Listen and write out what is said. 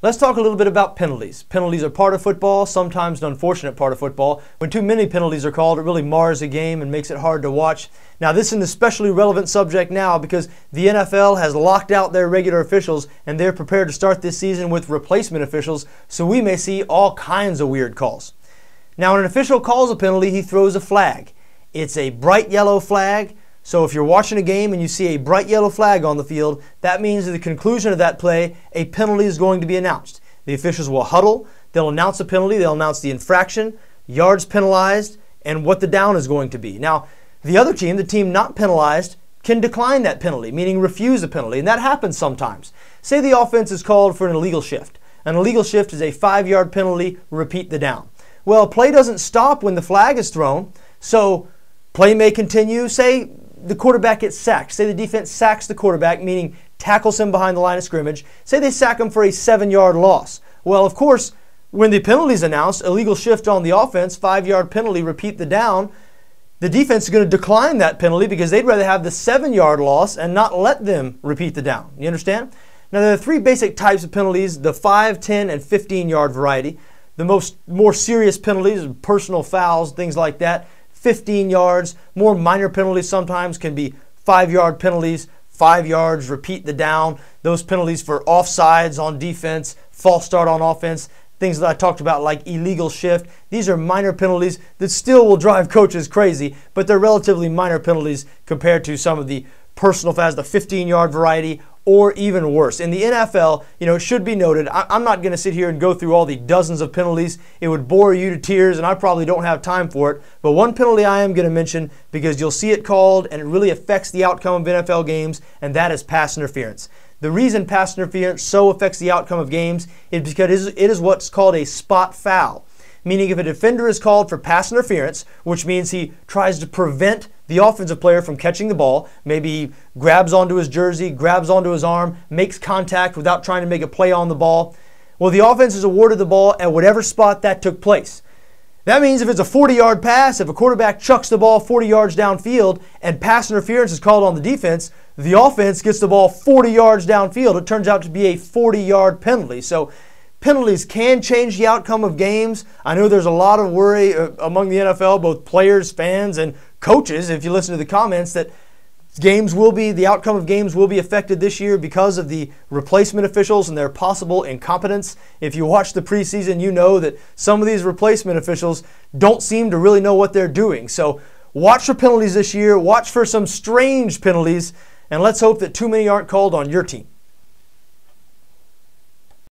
Let's talk a little bit about penalties. Penalties are part of football, sometimes an unfortunate part of football. When too many penalties are called, it really mars a game and makes it hard to watch. Now, this is an especially relevant subject now because the NFL has locked out their regular officials and they're prepared to start this season with replacement officials, so we may see all kinds of weird calls. Now, when an official calls a penalty, he throws a flag. It's a bright yellow flag. So if you're watching a game and you see a bright yellow flag on the field, that means at the conclusion of that play, a penalty is going to be announced. The officials will huddle, they'll announce a penalty, they'll announce the infraction, yards penalized, and what the down is going to be. Now, the other team, the team not penalized, can decline that penalty, meaning refuse a penalty, and that happens sometimes. Say the offense is called for an illegal shift. An illegal shift is a 5-yard penalty, repeat the down. Well, play doesn't stop when the flag is thrown, so play may continue. Say the quarterback gets sacked. Say the defense sacks the quarterback, meaning tackles him behind the line of scrimmage. Say they sack him for a 7-yard loss. Well, of course, when the penalty is announced, illegal shift on the offense, 5-yard penalty, repeat the down, the defense is going to decline that penalty because they'd rather have the 7-yard loss and not let them repeat the down. You understand? Now, there are 3 basic types of penalties, the 5, 10, and 15-yard variety. The more serious penalties, personal fouls, things like that, 15 yards. More minor penalties sometimes can be 5-yard penalties, 5 yards, repeat the down. Those penalties for offsides on defense, false start on offense, things that I talked about like illegal shift. These are minor penalties that still will drive coaches crazy, but they're relatively minor penalties compared to some of the personal fouls, the 15-yard variety, or even worse. In the NFL, it should be noted, I'm not going to sit here and go through all the dozens of penalties. It would bore you to tears, and I probably don't have time for it. But one penalty I am going to mention, because you'll see it called, and it really affects the outcome of NFL games, and that is pass interference. The reason pass interference so affects the outcome of games is because it is what's called a spot foul. Meaning if a defender is called for pass interference, which means he tries to prevent the offensive player from catching the ball, maybe he grabs onto his jersey, grabs onto his arm, makes contact without trying to make a play on the ball, well, the offense is awarded the ball at whatever spot that took place. That means if it's a 40-yard pass, if a quarterback chucks the ball 40 yards downfield and pass interference is called on the defense, the offense gets the ball 40 yards downfield. It turns out to be a 40-yard penalty. So penalties can change the outcome of games. I know there's a lot of worry among the NFL, both players, fans, and coaches, if you listen to the comments, that the outcome of games will be affected this year because of the replacement officials and their possible incompetence. If you watch the preseason, you know that some of these replacement officials don't seem to really know what they're doing. So watch for penalties this year, watch for some strange penalties, and let's hope that too many aren't called on your team.